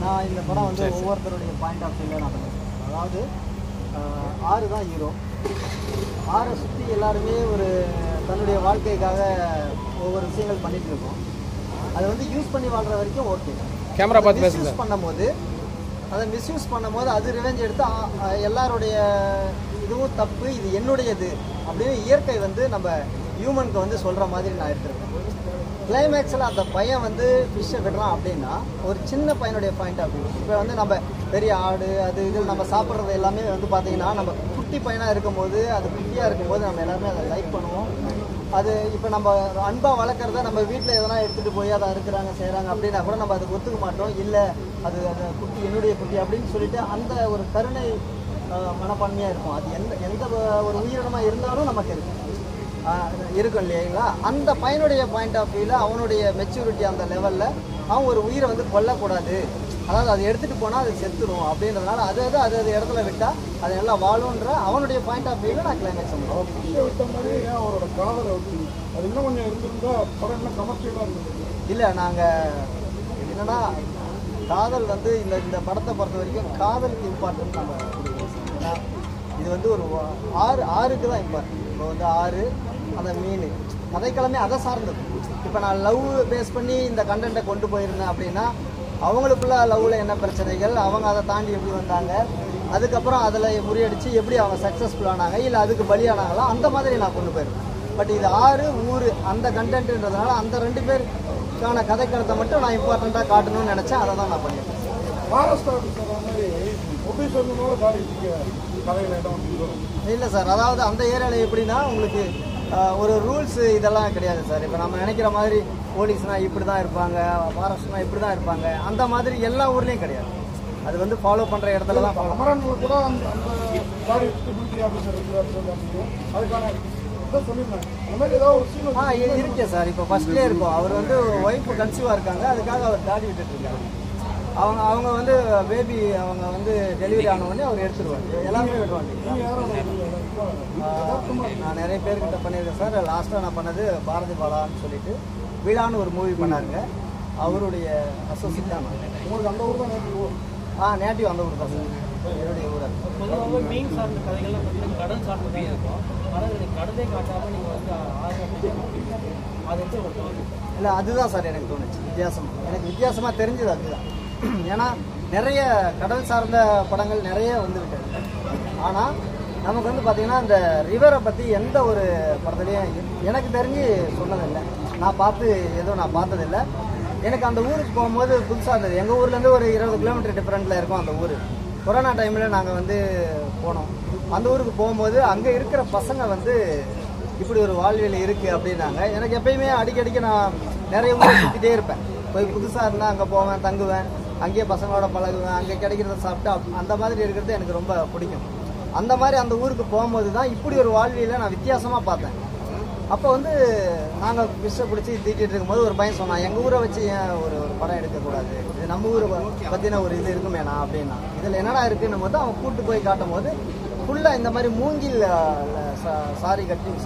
நான் இந்த படம் வந்து ஒவ்வொருத்தருடைய பாயிண்ட் ஆஃப் வியூவில் நான் பண்ணுறேன். அதாவது ஆறு தான் ஹீரோ. ஆறை சுற்றி எல்லாருமே ஒரு தன்னுடைய வாழ்க்கைக்காக ஒவ்வொரு விஷயங்கள் பண்ணிகிட்டு இருக்கோம். அதை வந்து யூஸ் பண்ணி வாழ்கிற வரைக்கும் ஓகே. கேமரா பார்த்து மிஸ்யூஸ் பண்ணும்போது அது ரிவெஞ்ச் எடுத்து எல்லாருடைய இதுவும் தப்பு, இது என்னுடையது அப்படின்னு இயற்கை வந்து நம்ம ஹியூமனுக்கு வந்து சொல்கிற மாதிரி நான் எடுத்துருக்கேன். கிளைமேக்ஸில் அந்த பையன் வந்து ஃபிஷ்ஷை விடுறான் அப்படின்னா ஒரு சின்ன பையனுடைய பாயிண்ட் ஆஃப் வியூ. இப்போ வந்து நம்ம பெரிய ஆடு அது இது நம்ம சாப்பிட்றது எல்லாமே வந்து பார்த்திங்கன்னா நம்ம குட்டி பையனாக இருக்கும்போது அது குட்டியாக இருக்கும்போது நம்ம எல்லாருமே அதை லைக் பண்ணுவோம். அது இப்போ நம்ம அன்பாக வளர்க்குறத நம்ம வீட்டில் எதனா எடுத்துகிட்டு போய் அதை அறுக்கிறாங்க செய்கிறாங்க அப்படின்னா கூட நம்ம அதுக்கு ஒத்துக்க மாட்டோம். இல்லை அது அந்த குட்டி என்னுடைய குட்டி அப்படின்னு சொல்லிட்டு அந்த ஒரு கருணை மனப்பான்மையாக இருக்கும். அது எந்த ஒரு உயிரினமாக இருந்தாலும் நமக்கு இருக்கும் இல்லைங்களா? அந்த பையனுடைய பாயிண்ட் ஆஃப் வியூவில் அவனுடைய மெச்சூரிட்டி அந்த லெவலில் அவன் ஒரு உயிரை வந்து கொல்லக்கூடாது, அதாவது அதை எடுத்துகிட்டு போனால் அது செத்துடும் அப்படின்றதுனால அது இடத்துல விட்டால் அது நல்லா வாழுன்ற அவனுடைய பாயிண்ட் ஆஃப் வியூவில் நான் கிளைமேக்ஸ் விட்ட மாதிரி அவரோட காதலை வச்சு அது இன்னும் கொஞ்சம் இருந்திருந்தா படம் என்ன கமர்ஷியலாக இருந்தது. இல்லை, நாங்கள் என்னென்னா காதல் வந்து இந்த படத்தை பொறுத்த வரைக்கும் காதலுக்கு இம்பார்ட்டன்ட் நம்ம கொடுக்குறோம். இது வந்து ஒரு ஆறுக்கு தான் இம்பார்ட்டன்ட். இப்போ வந்து ஆறு அந்த மீன் கதைக்கிழமை அதை சார்ந்தது. இப்போ நான் லவ் பேஸ் பண்ணி இந்த கண்டென்ட்டை கொண்டு போயிருந்தேன் அப்படின்னா அவங்களுக்குள்ள லவ்வில் என்ன பிரச்சனைகள், அவங்க அதை தாண்டி எப்படி வந்தாங்க, அதுக்கப்புறம் அதில் முறியடித்து எப்படி அவங்க சக்ஸஸ்ஃபுல் ஆனாங்க, இல்லை அதுக்கு பலியானாங்களோ அந்த மாதிரி நான் கொண்டு போயிருந்தேன். பட் இது ஆறு ஊர் அந்த கண்டென்ட்ன்றதுனால அந்த 2 பேருக்கான கதைக்களத்தை மட்டும் நான் இம்பார்ட்டண்ட்டாக காட்டணும்னு நினச்சேன். அதை தான் நான் பண்ணியிருக்கேன். இல்லை சார், அதாவது அந்த ஏரியாவில் எப்படின்னா உங்களுக்கு ஒரு ரூல்ஸ் இதெல்லாம் கிடையாது சார். இப்போ நம்ம நினைக்கிற மாதிரி போலீஸ்னால் இப்படி தான் இருப்பாங்க, ஃபாரஸ்ட்னால் இப்படி தான் இருப்பாங்க, அந்த மாதிரி எல்லா ஊர்லேயும் கிடையாது. அது வந்து ஃபாலோ பண்ணுற இடத்துல தான் ஃபாலோ கூட இருக்கே சார். இப்போ ஃபர்ஸ்ட்லேயே இருக்கும் அவர் வந்து ஒய்ஃப் கன்சீவாக இருக்காங்க, அதுக்காக அவர் தாடி விட்டுட்டு இருக்காரு. அவங்க வந்து பேபி அவங்க வந்து டெலிவரி ஆனவொடனே அவர் எடுத்துருவாங்க, எல்லாருமே விடுவாங்க. நான் நிறைய பேர்கிட்ட பண்ணியிருக்கேன் சார். லாஸ்ட்டாக நான் பண்ணது பாரதி பாலான்னு சொல்லிட்டு வீடான்னு ஒரு மூவி பண்ணாருங்க. அவருடைய அசோசியேட் தான். உங்களுக்கு அந்த ஊர் தான் நேட்டிவ் அந்த ஊர் தான் சார், என்னுடைய ஊர். பொதுவாக மீன் சார்ந்த கதைகள்லாம் பார்த்தீங்கன்னா கடல் சார்ந்ததாக இருக்கும். ஆனால் நீங்கள் கடலே காட்டாமல் நீங்கள் வந்து அது இல்லை, அதுதான் சார் எனக்கு தோணுச்சு எனக்கு வித்தியாசமாக தெரிஞ்சது அதுதான். ஏன்னா நிறைய கடல் சார்ந்த படங்கள் நிறைய வந்துருக்கு. ஆனால் நமக்கு வந்து பார்த்திங்கன்னா இந்த ரிவரை பற்றி எந்த ஒரு படத்துலையும் எனக்கு தெரிஞ்சு சொன்னதில்லை. நான் பார்த்ததில்லை. எனக்கு அந்த ஊருக்கு போகும்போது புதுசாக இருந்தது. எங்கள் ஊர்லேருந்து ஒரு 20 கிலோமீட்டர் டிஃப்ரெண்ட்டில் இருக்கும் அந்த ஊர். கொரோனா டைமில் நாங்கள் வந்து போனோம். அந்த ஊருக்கு போகும்போது அங்கே இருக்கிற பசங்க வந்து இப்படி ஒரு வாழ்வியல் இருக்குது அப்படின்னாங்க. எனக்கு எப்பயுமே அடிக்கடிக்கு நான் நிறைய ஊர் சுற்றிட்டே இருப்பேன். போய் புதுசாக இருந்தால் அங்கே போவேன், தங்குவேன், அங்கேயே பசங்களோட பழகுவேன், அங்கே கிடைக்கிறத சாப்பிட்டு அந்த மாதிரி இருக்கிறது எனக்கு ரொம்ப பிடிக்கும். அந்த மாதிரி அந்த ஊருக்கு போகும்போது தான் இப்படி ஒரு வாழ்வியலை நான் வித்தியாசமாக பார்த்தேன். அப்போ வந்து நாங்கள் ஃபிஷ்ஷை பிடிச்சி தீட்டிகிட்டு இருக்கும்போது ஒரு பையன் சொன்னான், எங்கள் ஊரை வச்சு ஏன் ஒரு ஒரு படம் எடுக்கக்கூடாது, இது நம்ம ஊரை பற்றின ஒரு இது இருக்குமேண்ணா அப்படின்னா. இதில் என்னடா இருக்குன்னும் போது அவன் கூப்பிட்டு போய் காட்டும் போது ஃபுல்லாக இந்த மாதிரி மூங்கில்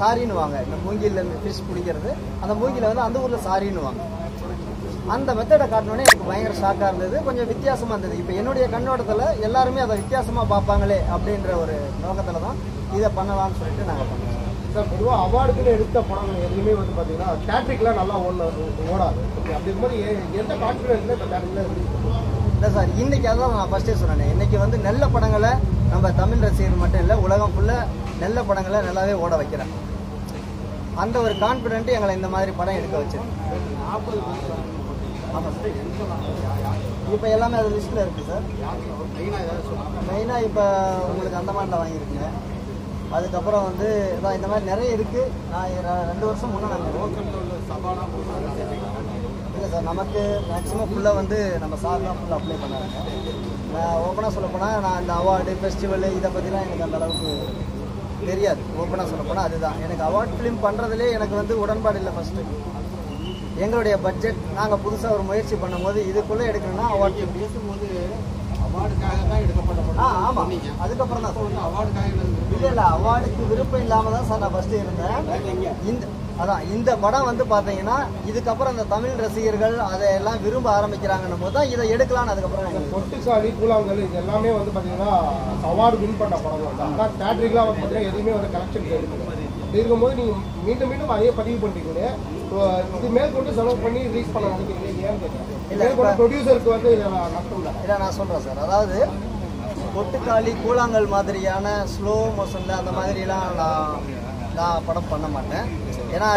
சாரின்னு வாங்க. இந்த மூங்கில் ஃபிஷ் பிடிக்கிறது, அந்த மூங்கில் வந்து அந்த ஊரில் சாரின்னு வாங்க. அந்த மெத்தடை காட்டினோடனே எனக்கு பயங்கர ஷாக்காக இருந்தது, கொஞ்சம் வித்தியாசமாக இருந்தது. இப்போ என்னுடைய கண்ணோட்டத்தில் எல்லாருமே அதை வித்தியாசமாக பார்ப்பாங்களே அப்படின்ற ஒரு நோக்கத்தில் தான் இதை பண்ணலாம்னு சொல்லிட்டு நாங்கள் பண்ணுவோம் சார். பொதுவாக அவார்டுக்குன்னு எடுத்த படங்கள் எதுவுமே வந்து பார்த்தீங்கன்னா தேட்ரிக்லாம் நல்லா ஓடாது. அப்படி இருக்கும்போது எந்த கான்ஃபிடன்ஸில் இப்போ தேட்ரிக்கில் இல்லை சார், இன்றைக்கி அதான் நான் ஃபஸ்ட்டே சொன்னேன். இன்றைக்கி வந்து நல்ல படங்களை நம்ம தமிழ் ரசிகர் மட்டும் இல்லை, உலகம் ஃபுல்லாக நல்ல படங்களை நல்லாவே ஓட வைக்கிறேன். அந்த ஒரு கான்ஃபிடென்ட்டு எங்களை இந்த மாதிரி படம் எடுக்க வச்சிருக்கு. ஆமாம் சார், இப்போ எல்லாமே அது லிஸ்ட்டில் இருக்குது சார். மெயினாக இப்போ உங்களுக்கு அந்தமானில் வாங்கியிருக்கீங்க. அதுக்கப்புறம் வந்து இதான் இந்த மாதிரி நிறைய இருக்குது. நான் 2 வருஷம் முன்னே நாங்கள் இல்லை சார், நமக்கு மேக்ஸிமம் ஃபுல்லாக வந்து நம்ம சார் தான் ஃபுல்லாக அப்ளை பண்ணாங்க. நான் ஓப்பனாக சொல்லப்போனால் நான் இந்த அவார்டு ஃபெஸ்டிவலு இதை பற்றிலாம் எனக்கு அந்த அளவுக்கு தெரியாது. ஓப்பனாக சொல்லப்போனால் அதுதான் எனக்கு அவார்ட் ஃபிலிம் பண்ணுறதுலே எனக்கு வந்து உடன்பாடு இல்லை. ஃபஸ்ட்டு எங்களுடைய பட்ஜெட் நாங்கள் புதுசாக ஒரு முயற்சி பண்ணும்போது இதுக்குள்ளே எடுக்கணும்னா அவார்ட் ஃபிலிம் பேசும்போது அவார்டுக்காக தான் எடுக்கப்பட்ட படம். ஆமாம், அதுக்கப்புறம் தான் அவார்டுக்காக இல்லை, அவார்டுக்கு விருப்பம் இல்லாமல் தான் சார் நான் ஃபஸ்ட்டு இருந்தேன். அதான் இந்த படம் வந்து பார்த்தீங்கன்னா இதுக்கப்புறம் அந்த தமிழ் ரசிகர்கள் அதை எல்லாம் விரும்ப ஆரம்பிக்கிறாங்கன்னும் போது தான் இதை எடுக்கலான்னு அதுக்கப்புறம் பொட்டுக்காளி கூழாங்கல் இது எல்லாமே வந்து பார்த்தீங்கன்னா அவார்டு வின் பண்ண படம் வந்து ஆனால் தேட்டரிக்கெலாம் வந்து பார்த்தீங்கன்னா எதுவுமே வந்து கலெக்ஷன் எடுக்கல. இருக்கும்போது நீங்கள் மீண்டும் மீண்டும் அதே பதிவு பண்ணிட்டீங்க. இது மேற்கொண்டு செலவு பண்ணி ரிலீஸ் பண்ண நினைக்கிறீங்க ஏன்னு கேட்குறேன். ப்ரொடியூசருக்கு வந்து நஷ்டம் இல்லை. இல்லை நான் சொல்கிறேன் சார், அதாவது பொட்டுக்காளி கூழாங்கல் மாதிரியான ஸ்லோ மோஷனில் அந்த மாதிரிலாம் நான் படம் பண்ண மாட்டேன். ஏன்னா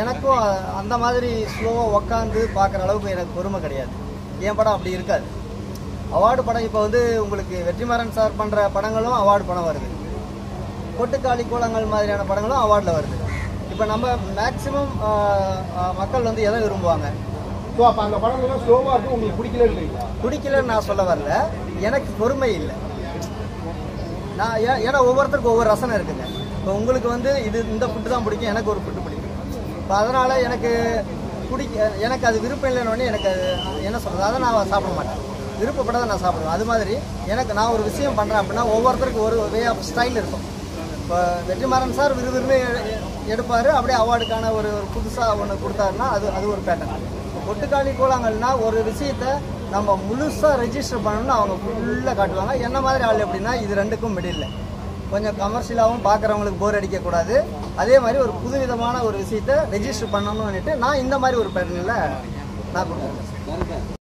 எனக்கும் அந்த மாதிரி ஸ்லோவாக உக்காந்து பார்க்குற அளவுக்கு எனக்கு பொறுமை கிடையாது. என் படம் அப்படி இருக்காது. அவார்டு படம் இப்போ வந்து உங்களுக்கு வெற்றிமாறன் சார் பண்ணுற படங்களும் அவார்டு படம் வருது, பொட்டுக்காளி கூழாங்கல் மாதிரியான படங்களும் அவார்டில் வருது. இப்போ நம்ம மேக்சிமம் மக்கள் வந்து எதை விரும்புவாங்க? ஸோ அப்போ அந்த படங்கள்லாம் ஸ்லோவாக இருக்கும், உங்களுக்கு பிடிக்கலன்னு பிடிக்கலன்னு நான் சொல்ல வரல, எனக்கு பொறுமை இல்லை. நான் ஏன்னா ஒவ்வொருத்தருக்கும் ஒவ்வொரு ரசனை இருக்குங்க. இப்போ உங்களுக்கு வந்து இந்த ஃபுட்டு தான் பிடிக்கும், எனக்கு ஒரு ஃபுட்டு பிடிக்கும். இப்போ அதனால் எனக்கு அது விருப்பம் இல்லைன்னு எனக்கு அது என்ன சொல்கிறது, அதை நான் சாப்பிட மாட்டேன். விருப்பப்பட்டதை நான் சாப்பிடுவேன். அது மாதிரி நான் ஒரு விஷயம் பண்ணுறேன் அப்படின்னா ஒவ்வொருத்தருக்கும் ஒரு வே ஆஃப் ஸ்டைல் இருக்கும். இப்போ வெற்றிமாறன் சார் விறுவிறுன்னு எடுப்பார், அப்படியே அவார்டுக்கான ஒரு புதுசாக ஒன்று கொடுத்தாருன்னா அது ஒரு பேட்டர்ன். பொட்டுக்காளி கூழாங்கல்னா ஒரு விஷயத்தை நம்ம முழுசாக ரெஜிஸ்டர் பண்ணணும்னு அவங்க ஃபுல்லாக காட்டுவாங்க. என்ன மாதிரி ஆள் எப்படின்னா இது ரெண்டுக்கும் மிடில் கொஞ்சம் கமர்ஷியலாகவும் பார்க்குறவங்களுக்கு போர் அடிக்கக்கூடாது, அதே மாதிரி ஒரு புதுவிதமான ஒரு விஷயத்தை ரெஜிஸ்டர் பண்ணணும்னுட்டு நான் இந்த மாதிரி ஒரு பேட்டர்னில் நான் கொடுத்துருக்கேன்.